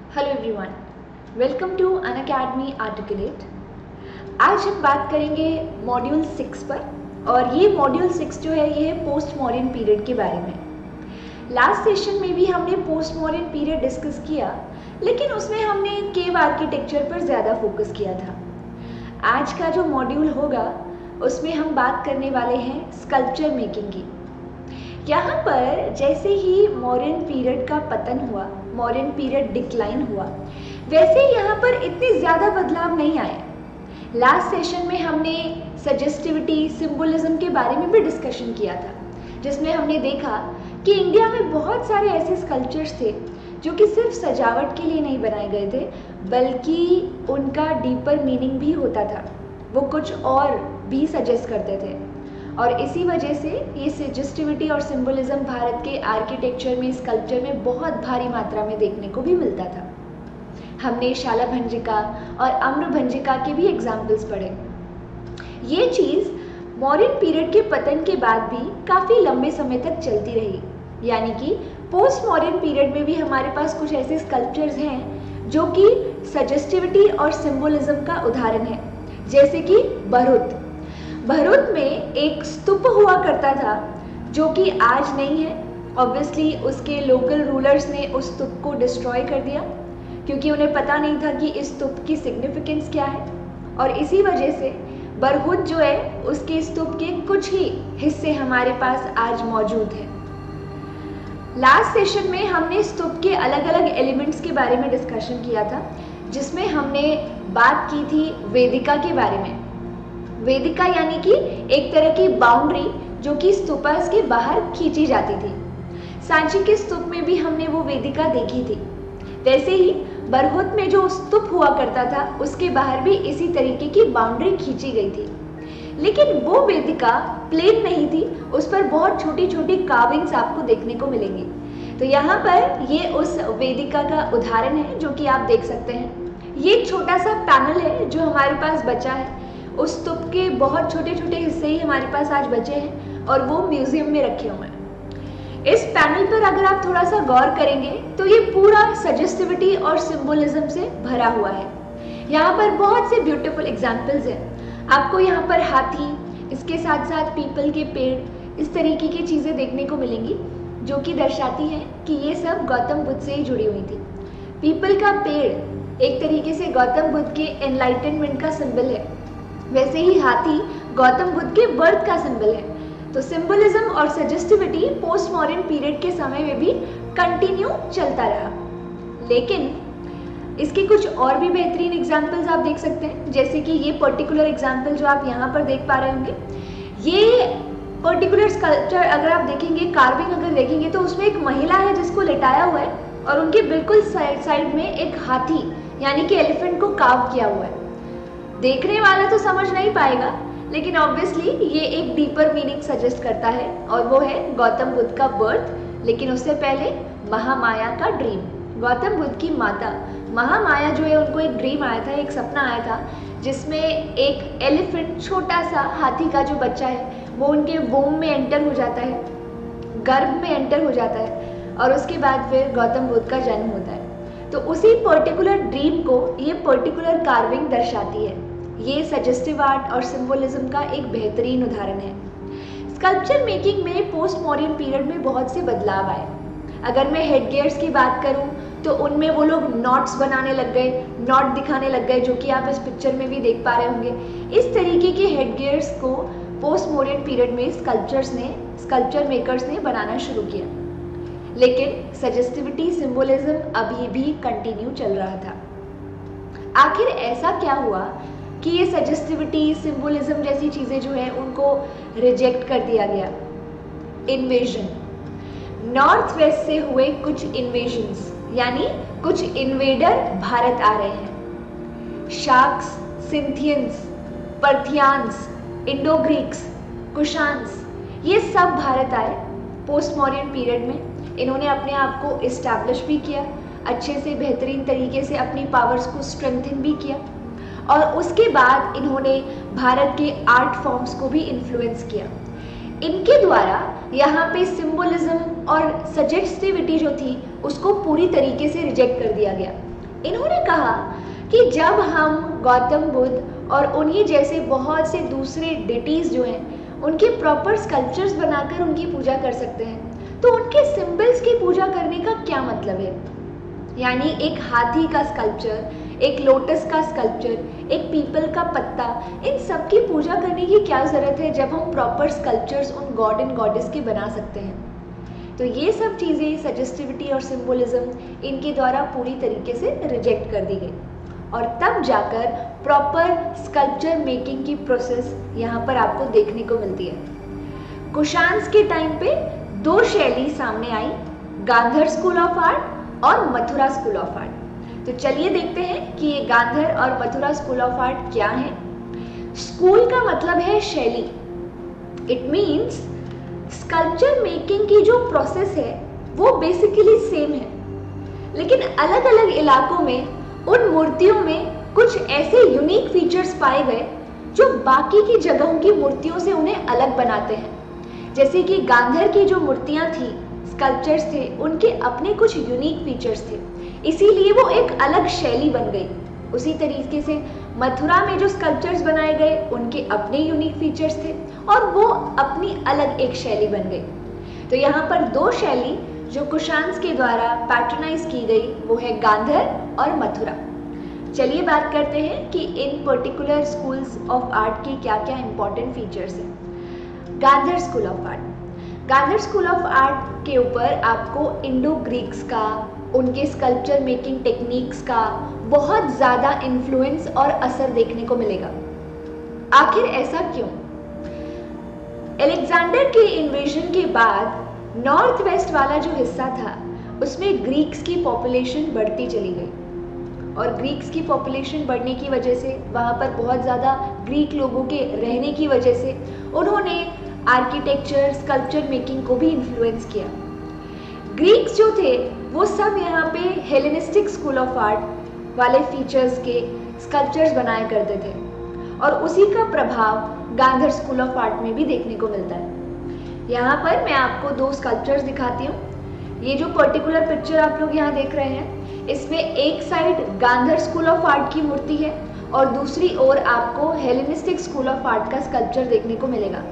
Hello everyone, welcome to Unacademy articulate. आज हम बात करेंगे मॉड्यूल 6 पर और ये मॉड्यूल 6 जो है ये है पोस्ट मॉडर्न पीरियड के बारे में। लास्ट सेशन में भी हमने पोस्ट मॉडर्न पीरियड डिस्कस किया, लेकिन उसमें हमने केव आर्किटेक्चर पर ज़्यादा फोकस किया था। आज का जो मॉड्यूल होगा उसमें हम बात करने वाले हैं स्कल्पचर मेकिंग की। यहाँ पर जैसे ही मॉडर्न पीरियड का पतन हुआ, मॉडर्न पीरियड डिक्लाइन हुआ, वैसे यहाँ पर इतने ज़्यादा बदलाव नहीं आए। लास्ट सेशन में हमने सजेस्टिविटी, सिंबोलिज्म के बारे में भी डिस्कशन किया था, जिसमें हमने देखा कि इंडिया में बहुत सारे ऐसे स्कल्पचर्स थे जो कि सिर्फ सजावट के लिए नहीं बनाए गए थे, बल्कि उनका डीपर मीनिंग भी होता था। वो कुछ और भी सजेस्ट करते थे और इसी वजह से ये सजेस्टिविटी और सिंबोलिज्म भारत के आर्किटेक्चर में, स्कल्पचर में बहुत भारी मात्रा में देखने को भी मिलता था। हमने शालाभंजिका और आम्रभंजिका के भी एग्जाम्पल्स पढ़े। ये चीज़ मॉडर्न पीरियड के पतन के बाद भी काफ़ी लंबे समय तक चलती रही, यानी कि पोस्ट मॉडर्न पीरियड में भी हमारे पास कुछ ऐसे स्कल्पचर्स हैं जो कि सजेस्टिविटी और सिंबोलिज्म का उदाहरण है, जैसे कि भरूच। भरूच में एक स्तूप हुआ करता था जो कि आज नहीं है। ऑब्वियसली उसके लोकल रूलर्स ने उस स्तूप को डिस्ट्रॉय कर दिया क्योंकि उन्हें पता नहीं था कि इस स्तूप की सिग्निफिकेंस क्या है, और इसी वजह से भरूच जो है उसके स्तूप के कुछ ही हिस्से हमारे पास आज मौजूद हैं। लास्ट सेशन में हमने स्तूप के अलग अलग एलिमेंट्स के बारे में डिस्कशन किया था, जिसमें हमने बात की थी वेदिका के बारे में। वेदिका यानी कि एक तरह की बाउंड्री जो कि स्तूपास के बाहर खींची जाती थी। सांची के स्तूप में भी हमने वो वेदिका देखी थी। वैसे ही भरूच में जो स्तूप हुआ करता था उसके बाहर भी इसी तरीके की बाउंड्री खींची गई थी, लेकिन वो वेदिका प्लेन नहीं थी, उस पर बहुत छोटी छोटी कार्विंग्स आपको देखने को मिलेंगी। तो यहाँ पर ये उस वेदिका का उदाहरण है जो कि आप देख सकते हैं। ये एक छोटा सा पैनल है जो हमारे पास बचा है। उस स्तूप के बहुत छोटे छोटे हिस्से ही हमारे पास आज बचे हैं और वो म्यूजियम में रखे हुए हैं। इस पैनल पर अगर आप थोड़ा सा गौर करेंगे तो ये पूरा सजेस्टिविटी और सिंबोलिज्म से भरा हुआ है। यहाँ पर बहुत से ब्यूटीफुल एग्जाम्पल्स हैं। आपको यहाँ पर हाथी, इसके साथ साथ पीपल के पेड़, इस तरीके की चीज़ें देखने को मिलेंगी जो कि दर्शाती हैं कि ये सब गौतम बुद्ध से ही जुड़ी हुई थी। पीपल का पेड़ एक तरीके से गौतम बुद्ध के एनलाइटनमेंट का सिंबल है, वैसे ही हाथी गौतम बुद्ध के बर्थ का सिंबल है। तो सिंबलिज्म और सजेस्टिविटी पोस्ट मॉडर्न पीरियड के समय में भी कंटिन्यू चलता रहा, लेकिन इसके कुछ और भी बेहतरीन एग्जाम्पल्स आप देख सकते हैं, जैसे कि ये पर्टिकुलर एग्जाम्पल जो आप यहाँ पर देख पा रहे होंगे। ये पर्टिकुलर स्कल्पचर अगर आप देखेंगे, कार्विंग अगर देखेंगे, तो उसमें एक महिला है जिसको लेटाया हुआ है और उनके बिल्कुल साइड में एक हाथी यानी कि एलिफेंट को कार्व किया हुआ है। देखने वाला तो समझ नहीं पाएगा, लेकिन ऑब्वियसली ये एक डीपर मीनिंग सजेस्ट करता है और वो है गौतम बुद्ध का बर्थ, लेकिन उससे पहले महामाया का ड्रीम। गौतम बुद्ध की माता महामाया जो है, उनको एक ड्रीम आया था, एक सपना आया था, जिसमें एक एलिफेंट, छोटा सा हाथी का जो बच्चा है वो उनके वोम में एंटर हो जाता है, गर्भ में एंटर हो जाता है, और उसके बाद फिर गौतम बुद्ध का जन्म होता है। तो उसी पर्टिकुलर ड्रीम को ये पर्टिकुलर कार्विंग दर्शाती है। ये सजेस्टिव आर्ट और सिंबोलिज्म का एक बेहतरीन उदाहरण है। स्कल्पचर मेकिंग में पोस्ट मॉडर्न पीरियड में बहुत से बदलाव आए। अगर मैं हेड गियर्स की बात करूं तो उनमें वो लोग नॉट्स बनाने लग गए, नॉट दिखाने लग गए, जो कि आप इस पिक्चर में भी देख पा रहे होंगे। इस तरीके के हेड गियर्स को पोस्ट मॉडर्न पीरियड में स्कल्पचर मेकर्स ने बनाना शुरू किया, लेकिन सजेस्टिविटी, सिंबोलिज्म अभी भी कंटिन्यू चल रहा था। आखिर ऐसा क्या हुआ कि ये सजेस्टिविटी, सिंबोलिज्म जैसी चीज़ें जो हैं उनको रिजेक्ट कर दिया गया? इन्वेजन, नॉर्थ वेस्ट से हुए कुछ इन्वेजन्स, यानी कुछ इन्वेडर भारत आ रहे हैं। शाक्स, सिंथियंस, पर्थियान्स, इंडो ग्रीक्स, कुशान्स, ये सब भारत आए पोस्ट मॉडर्न पीरियड में। इन्होंने अपने आप को इस्टेब्लिश भी किया, अच्छे से बेहतरीन तरीके से अपनी पावर्स को स्ट्रेंथन भी किया, और उसके बाद इन्होंने भारत के आर्ट फॉर्म्स को भी इन्फ्लुएंस किया। इनके द्वारा यहाँ पे सिंबोलिज्म और सजेस्टिविटी जो थी उसको पूरी तरीके से रिजेक्ट कर दिया गया। इन्होंने कहा कि जब हम गौतम बुद्ध और उन्हीं जैसे बहुत से दूसरे डिटीज जो हैं उनके प्रॉपर स्कल्पचर्स बनाकर उनकी पूजा कर सकते हैं, तो उनके सिंबल्स की पूजा करने का क्या मतलब है। यानी एक हाथी का स्कल्पचर, एक लोटस का स्कल्पचर, एक पीपल का पत्ता, इन सब की पूजा करने की क्या ज़रूरत है जब हम प्रॉपर स्कल्पचर्स उन गॉड एंड गॉडेस के बना सकते हैं। तो ये सब चीज़ें, सजेस्टिविटी और सिंबोलिज्म, इनके द्वारा पूरी तरीके से रिजेक्ट कर दी गई और तब जाकर प्रॉपर स्कल्पचर मेकिंग की प्रोसेस यहाँ पर आपको देखने को मिलती है। कुशान्स के टाइम पे दो शैली सामने आई, गांधर स्कूल ऑफ आर्ट और मथुरा स्कूल ऑफ आर्ट। तो चलिए देखते हैं कि ये गांधर और मथुरा स्कूल ऑफ आर्ट क्या है। स्कूल का मतलब है शैली, इट मीन्स स्कल्पचर मेकिंग की जो प्रोसेस है वो बेसिकली सेम है, लेकिन अलग अलग इलाकों में उन मूर्तियों में कुछ ऐसे यूनिक फीचर्स पाए गए जो बाकी की जगहों की मूर्तियों से उन्हें अलग बनाते हैं। जैसे कि गांधर की जो मूर्तियां थी, स्कल्पचर्स थे, उनके अपने कुछ यूनिक फीचर्स थे, इसीलिए वो एक अलग शैली बन गई। उसी तरीके से मथुरा में जो स्कल्पचर्स बनाए गए उनके अपने यूनिक फीचर्स थे और वो अपनी अलग एक शैली बन गई। तो यहाँ पर दो शैली जो कुशान्स के द्वारा पैट्रनाइज की गई वो है गांधर और मथुरा। चलिए बात करते हैं कि इन पर्टिकुलर स्कूल्स ऑफ आर्ट के क्या क्या इंपॉर्टेंट फीचर्स हैं। Gandhar school of art, Gandhar school of art के ऊपर आपको इंडो ग्रीक्स का, उनके स्कल्पचर मेकिंग टेक्निक्स का बहुत ज़्यादा इन्फ्लुएंस और असर देखने को मिलेगा। आखिर ऐसा क्यों? अलेक्जेंडर के इन्वेजन के बाद नॉर्थ वेस्ट वाला जो हिस्सा था उसमें ग्रीक्स की पॉपुलेशन बढ़ती चली गई और ग्रीक्स की पॉपुलेशन बढ़ने की वजह से वहाँ पर बहुत ज़्यादा ग्रीक लोगों के रहने की वजह से उन्होंने आर्किटेक्चर, स्कल्पचर मेकिंग को भी इन्फ्लुएंस किया। ग्रीक्स जो थे वो सब यहाँ पे हेलेनिस्टिक स्कूल ऑफ आर्ट वाले फीचर्स के स्कल्पचर्स बनाया करते थे और उसी का प्रभाव गांधर स्कूल ऑफ आर्ट में भी देखने को मिलता है। यहाँ पर मैं आपको दो स्कल्पचर्स दिखाती हूँ। ये जो पर्टिकुलर पिक्चर आप लोग यहाँ देख रहे हैं, इसमें एक side Gandhar school of art की मूर्ति है और दूसरी ओर आपको हेलेनिस्टिक स्कूल ऑफ आर्ट का स्कल्पचर देखने को मिलेगा।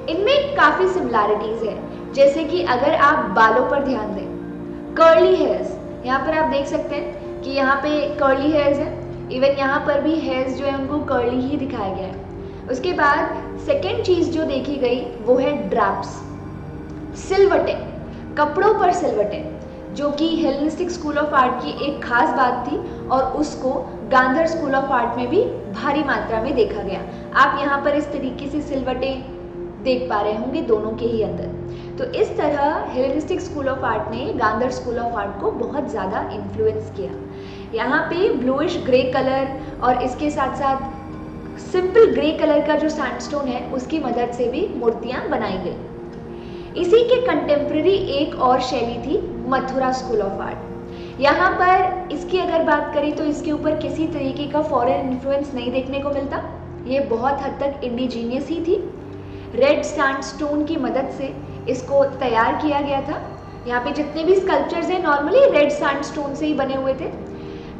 इनमें काफ़ी सिमिलैरिटीज़ है, जैसे कि अगर आप बालों पर ध्यान दें, कर्ली हेयर्स, यहाँ पर आप देख सकते हैं कि यहाँ पे कर्ली हेयर्स है, इवन यहाँ पर भी हेयर्स जो है उनको कर्ली ही दिखाया गया है। उसके बाद सेकेंड चीज़ जो देखी गई वो है ड्रैप्स, सिलवटें, कपड़ों पर सिलवटें, जो कि हेलेनिस्टिक स्कूल ऑफ आर्ट की एक खास बात थी और उसको गांधर स्कूल ऑफ आर्ट में भी भारी मात्रा में देखा गया। आप यहाँ पर इस तरीके से सिलवटें देख पा रहे होंगे दोनों के ही अंदर। तो इस तरह हेलेनिस्टिक स्कूल ऑफ आर्ट ने गांधर स्कूल ऑफ आर्ट को बहुत ज़्यादा इन्फ्लुएंस किया। यहाँ पे ब्लूइश ग्रे कलर और इसके साथ साथ सिंपल ग्रे कलर का जो सैंडस्टोन है उसकी मदद से भी मूर्तियाँ बनाई गई। इसी के कंटेम्प्रेरी एक और शैली थी मथुरा स्कूल ऑफ आर्ट। यहाँ पर इसकी अगर बात करें तो इसके ऊपर किसी तरीके का फॉरेन इन्फ्लुएंस नहीं देखने को मिलता, ये बहुत हद तक इंडिजीनियस ही थी। रेड सैंडस्टोन की मदद से इसको तैयार किया गया था। यहाँ पे जितने भी स्कल्पचर्स हैं नॉर्मली रेड सैंडस्टोन से ही बने हुए थे।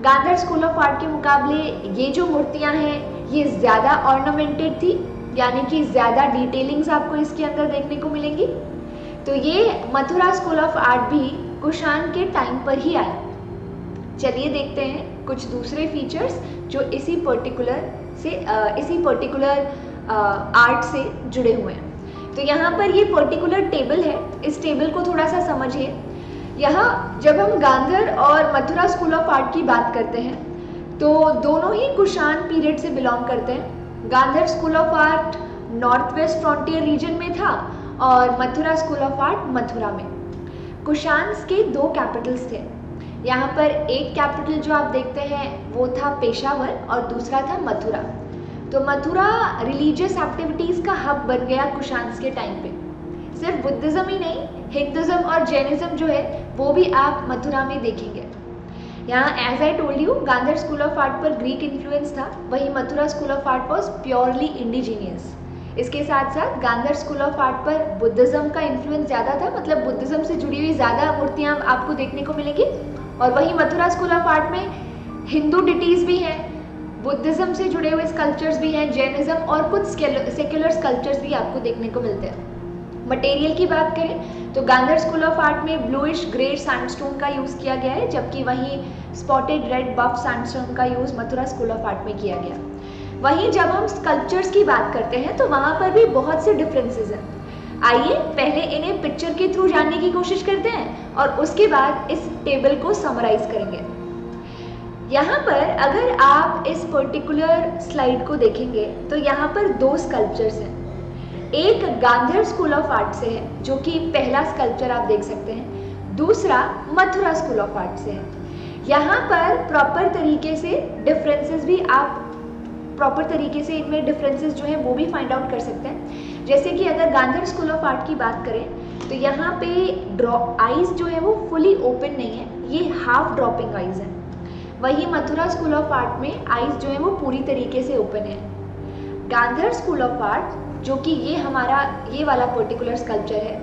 गांधर स्कूल ऑफ आर्ट के मुकाबले ये जो मूर्तियाँ हैं ये ज़्यादा ऑर्नामेंटेड थी, यानी कि ज़्यादा डिटेलिंग्स आपको इसके अंदर देखने को मिलेंगी। तो ये मथुरा स्कूल ऑफ आर्ट भी कुशान के टाइम पर ही आया। चलिए देखते हैं कुछ दूसरे फीचर्स जो इसी पर्टिकुलर आर्ट से जुड़े हुए हैं। तो यहाँ पर ये पर्टिकुलर टेबल है, इस टेबल को थोड़ा सा समझिए। यहाँ जब हम गांधर और मथुरा स्कूल ऑफ आर्ट की बात करते हैं तो दोनों ही कुशान पीरियड से बिलोंग करते हैं। Gandhar school of art north west frontier region में था और Mathura school of art Mathura में। कुशान्स के दो कैपिटल्स थे। यहाँ पर एक कैपिटल जो आप देखते हैं वो था पेशावर और दूसरा था मथुरा। तो मथुरा रिलीजियस एक्टिविटीज़ का हब बन गया कुशान्स के टाइम पे। सिर्फ बुद्धिज़्म ही नहीं, हिंदुज़्म और जैनिज़्म जो है वो भी आप मथुरा में देखेंगे। यहाँ as I told you Gandhar school of art पर ग्रीक इन्फ्लुएंस था, वहीं Mathura school of art was purely indigenous. इसके साथ साथ गांधर स्कूल ऑफ आर्ट पर बुद्धिज़्म का इन्फ्लुएंस ज़्यादा था, मतलब बुद्धिज़्म से जुड़ी हुई ज़्यादा मूर्तियाँ आपको देखने को मिलेंगी। और वहीं मथुरा स्कूल ऑफ आर्ट में हिंदू डिटीज भी हैं, बुद्धिज्म से जुड़े हुए स्कल्पचर्स भी हैं, जैनिज्म और कुछ सेक्युलर स्कल्पचर्स भी आपको देखने को मिलते हैं। मटेरियल की बात करें तो गांधर स्कूल ऑफ आर्ट में ब्लूइश ग्रे सैंडस्टोन का यूज़ किया गया है, जबकि वहीं स्पॉटेड रेड बफ सैंडस्टोन का use Mathura school of art में किया गया। वहीं जब हम स्कल्पचर्स की बात करते हैं तो वहाँ पर भी बहुत से डिफरेंसेस हैं। आइए पहले इन्हें पिक्चर के थ्रू जानने की कोशिश करते हैं और उसके बाद इस टेबल को समराइज करेंगे। यहाँ पर अगर आप इस पर्टिकुलर स्लाइड को देखेंगे तो यहाँ पर दो स्कल्पचर्स हैं। एक गांधर स्कूल ऑफ आर्ट से है, जो कि पहला स्कल्पचर आप देख सकते हैं, दूसरा मथुरा स्कूल ऑफ आर्ट से है। यहाँ पर प्रॉपर तरीके से डिफरेंसेस भी आप प्रॉपर तरीके से इनमें डिफरेंसेस जो है वो भी फाइंड आउट कर सकते हैं। जैसे कि अगर गांधर स्कूल ऑफ आर्ट की बात करें तो यहाँ पे आईज जो है वो फुली ओपन नहीं है, ये हाफ ड्रॉपिंग आईज है। वहीं मथुरा स्कूल ऑफ आर्ट में आईज जो है वो पूरी तरीके से ओपन है। गांधर स्कूल ऑफ आर्ट, जो कि ये वाला पर्टिकुलर स्कल्पचर है,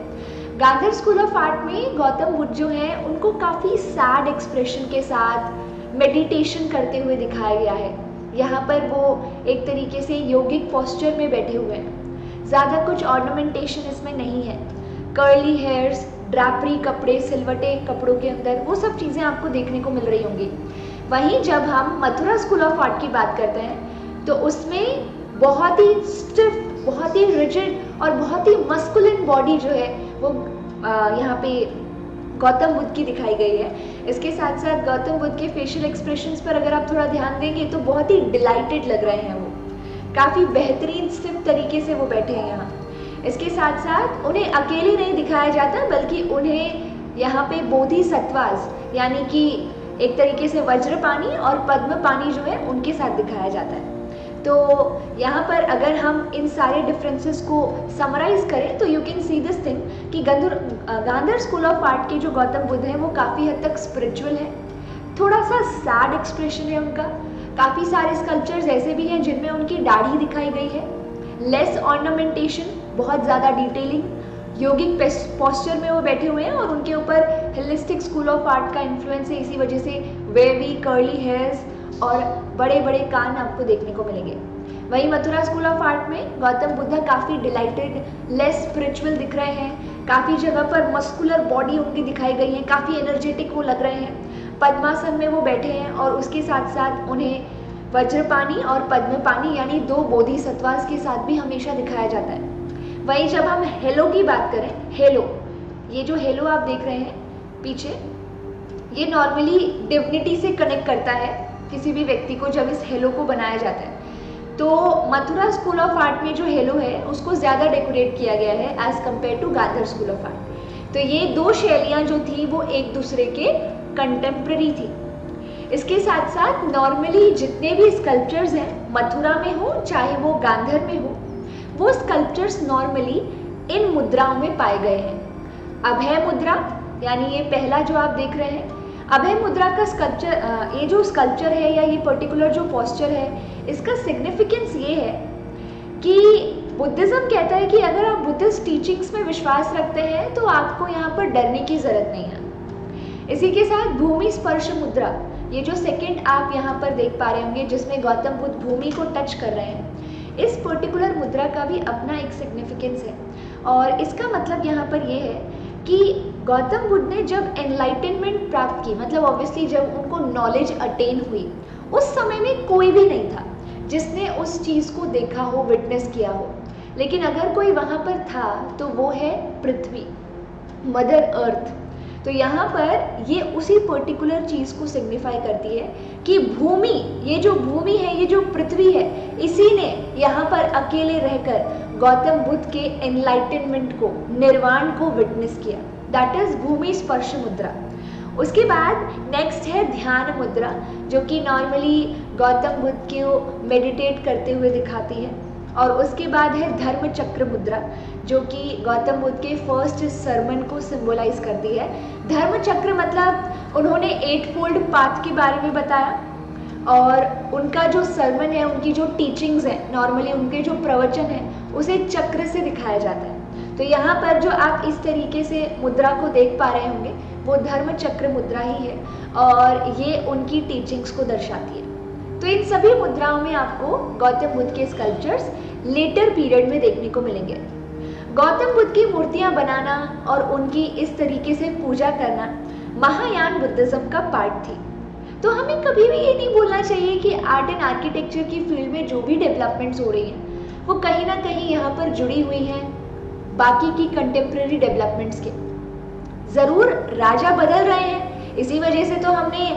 गांधर स्कूल ऑफ आर्ट में गौतम बुद्ध जो है उनको काफ़ी सैड एक्सप्रेशन के साथ मेडिटेशन करते हुए दिखाया गया है। यहाँ पर वो एक तरीके से योगिक पोस्चर में बैठे हुए हैं। ज़्यादा कुछ ऑर्नामेंटेशन इसमें नहीं है। कर्ली हेयर्स, ड्रैपरी कपड़े, सिलवटे कपड़ों के अंदर वो सब चीज़ें आपको देखने को मिल रही होंगी। वहीं जब हम मथुरा स्कूल ऑफ आर्ट की बात करते हैं तो उसमें बहुत ही स्टिफ, बहुत ही रिजिड और बहुत ही मस्कुलिन बॉडी जो है वो यहाँ पे गौतम बुद्ध की दिखाई गई है। इसके साथ साथ गौतम बुद्ध के फेशियल एक्सप्रेशंस पर अगर आप थोड़ा ध्यान देंगे तो बहुत ही डिलाइटेड लग रहे हैं, वो काफ़ी बेहतरीन स्टिफ तरीके से वो बैठे हैं यहाँ। इसके साथ साथ उन्हें अकेले नहीं दिखाया जाता, बल्कि उन्हें यहाँ पे बोधिसत्वास यानी कि एक तरीके से वज्रपाणी और पद्मपाणी जो है उनके साथ दिखाया जाता है। तो यहाँ पर अगर हम इन सारे डिफरेंसेस को समराइज करें तो you can see this thing कि गांधर स्कूल ऑफ आर्ट के जो गौतम बुद्ध हैं वो काफ़ी हद तक स्पिरिचुअल है, थोड़ा सा सैड एक्सप्रेशन है उनका। काफ़ी सारे स्कल्पचर्स ऐसे भी हैं जिनमें उनकी दाढ़ी दिखाई गई है, लेस ऑर्नामेंटेशन, बहुत ज़्यादा डिटेलिंग, योगिक पोस्चर में वो बैठे हुए हैं और उनके ऊपर हेलिस्टिक स्कूल ऑफ आर्ट का इन्फ्लुएंस है। इसी वजह से वेवी कर्ली हेयर्स और बड़े बड़े कान आपको देखने को मिलेंगे। वहीं मथुरा स्कूल ऑफ आर्ट में गौतम बुद्ध काफ़ी डिलाइटेड, लेस स्पिरिचुअल दिख रहे हैं। काफ़ी जगह पर मस्कुलर बॉडी उनकी दिखाई गई है, काफ़ी एनर्जेटिक वो लग रहे हैं। पद्मासन में वो बैठे हैं और उसके साथ साथ उन्हें वज्रपाणी और पद्मपाणी यानी दो बोधिसत्वास के साथ भी हमेशा दिखाया जाता है। वहीं जब हम हेलो की बात करें, हेलो, ये जो हेलो आप देख रहे हैं पीछे, ये नॉर्मली डिविनिटी से कनेक्ट करता है किसी भी व्यक्ति को जब इस हेलो को बनाया जाता है। तो मथुरा स्कूल ऑफ आर्ट में जो हेलो है उसको ज़्यादा डेकोरेट किया गया है as compare to Gandhar school of art. तो ये दो शैलियाँ जो थी वो एक दूसरे के कंटेम्प्रेरी थी। इसके साथ साथ नॉर्मली जितने भी स्कल्पचर्स हैं, मथुरा में हो चाहे वो गांधर में हो, वो स्कल्पचर्स नॉर्मली इन मुद्राओं में पाए गए हैं। अभय मुद्रा यानी ये पहला जो आप देख रहे हैं, अभय मुद्रा का स्कल्पचर, ये जो स्कल्पचर है या ये पर्टिकुलर जो पोस्चर है, इसका सिग्निफिकेंस ये है कि बुद्धिज्म कहता है कि अगर आप बुद्धिस्ट टीचिंग्स में विश्वास रखते हैं तो आपको यहाँ पर डरने की ज़रूरत नहीं है। इसी के साथ भूमि स्पर्श मुद्रा, ये जो सेकंड आप यहाँ पर देख पा रहे होंगे जिसमें गौतम बुद्ध भूमि को टच कर रहे हैं, इस पर्टिकुलर मुद्रा का भी अपना एक सिग्निफिकेंस है। और इसका मतलब यहाँ पर ये है कि गौतम बुद्ध ने जब एनलाइटनमेंट प्राप्त की, मतलब ऑब्वियसली जब उनको नॉलेज अटेन हुई, उस समय में कोई भी नहीं था जिसने उस चीज़ को देखा हो, विटनेस किया हो। लेकिन अगर कोई वहाँ पर था तो वो है पृथ्वी, मदर अर्थ। तो यहाँ पर ये उसी पर्टिकुलर चीज़ को सिग्निफाई करती है कि भूमि, ये जो भूमि है, ये जो पृथ्वी है, इसी ने यहाँ पर अकेले रहकर गौतम बुद्ध के एनलाइटनमेंट को, निर्वाण को विटनेस किया। दैट इज भूमि स्पर्श मुद्रा। उसके बाद नेक्स्ट है ध्यान मुद्रा, जो कि नॉर्मली गौतम बुद्ध को मेडिटेट करते हुए दिखाती है। और उसके बाद है धर्म चक्र मुद्रा, जो कि गौतम बुद्ध के फर्स्ट सरमन को सिंबलाइज करती है। धर्म चक्र मतलब उन्होंने 8 फोल्ड पाथ के बारे में बताया और उनका जो सरमन है, उनकी जो टीचिंग्स हैं, नॉर्मली उनके जो प्रवचन है, उसे चक्र से दिखाया जाता है। तो यहाँ पर जो आप इस तरीके से मुद्रा को देख पा रहे होंगे वो धर्म चक्र मुद्रा ही है। और ये उनकी टीचिंग्स को दर्शाती है। तो इन सभी मुद्राओं में आपको गौतम बुद्ध के स्कल्पचर्स लेटर पीरियड में देखने को मिलेंगे। गौतम बुद्ध की मूर्तियां बनाना और उनकी इस तरीके से पूजा करना महायान बुद्धिज्म का पार्ट थी। तो हमें कभी भी ये नहीं भूलना चाहिए कि आर्ट एंड आर्किटेक्चर की फील्ड में जो भी डेवलपमेंट्स हो रही हैं वो कहीं ना कहीं यहाँ पर जुड़ी हुई हैं बाकी की कंटेम्प्रेरी डेवलपमेंट्स के। ज़रूर राजा बदल रहे हैं, इसी वजह से तो हमने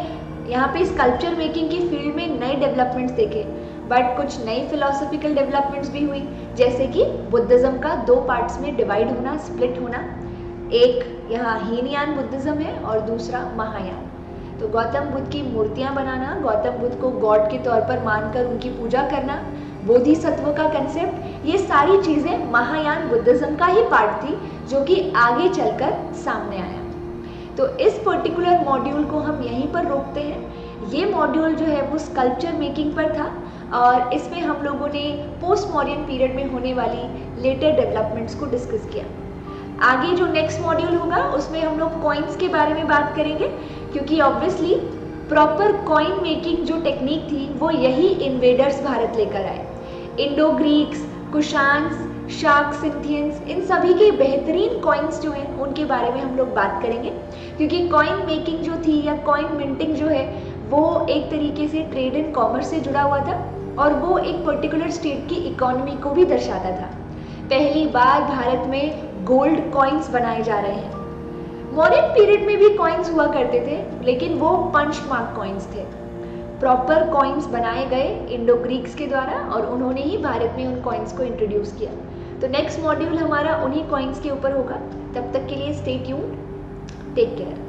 यहाँ पे स्कल्पचर मेकिंग की फील्ड में नए डेवलपमेंट्स देखे, बट कुछ नई फिलोसॉफिकल डेवलपमेंट्स भी हुई, जैसे कि बुद्धिज्म का 2 पार्ट्स में डिवाइड होना, स्प्लिट होना। एक यहाँ हीनयान बुद्धिज्म है और दूसरा महायान। तो गौतम बुद्ध की मूर्तियां बनाना, गौतम बुद्ध को गॉड के तौर पर मानकर उनकी पूजा करना, बोधिसत्व का कंसेप्ट, ये सारी चीज़ें महायान बुद्धिज्म का ही पार्ट थी जो कि आगे चलकर सामने आया। तो इस पर्टिकुलर मॉड्यूल को हम यहीं पर रोकते हैं। ये मॉड्यूल जो है वो स्कल्पचर मेकिंग पर था और इसमें हम लोगों ने पोस्ट मॉडर्न पीरियड में होने वाली लेटर डेवलपमेंट्स को डिस्कस किया। आगे जो नेक्स्ट मॉड्यूल होगा उसमें हम लोग कॉइन्स के बारे में बात करेंगे, क्योंकि ऑब्वियसली प्रॉपर कॉइन मेकिंग जो टेक्निक थी वो यही इन्वेडर्स भारत लेकर आए। इंडो ग्रीक्स, कुशान्स, शाक सिंथियंस, इन सभी के बेहतरीन कॉइन्स जो हैं उनके बारे में हम लोग बात करेंगे, क्योंकि कॉइन मेकिंग जो थी या कॉइन मिंटिंग जो है वो एक तरीके से ट्रेड एंड कॉमर्स से जुड़ा हुआ था और वो एक पर्टिकुलर स्टेट की इकोनॉमी को भी दर्शाता था। पहली बार भारत में गोल्ड कॉइन्स बनाए जा रहे हैं। मॉडर्न पीरियड में भी कॉइन्स हुआ करते थे, लेकिन वो पंच मार्क कॉइन्स थे। प्रॉपर कॉइन्स बनाए गए इंडो ग्रीक्स के द्वारा और उन्होंने ही भारत में उन कॉइन्स को इंट्रोड्यूस किया। तो नेक्स्ट मॉड्यूल हमारा उन्हीं कॉइन्स के ऊपर होगा। तब तक के लिए स्टे ट्यून्ड, टेक केयर।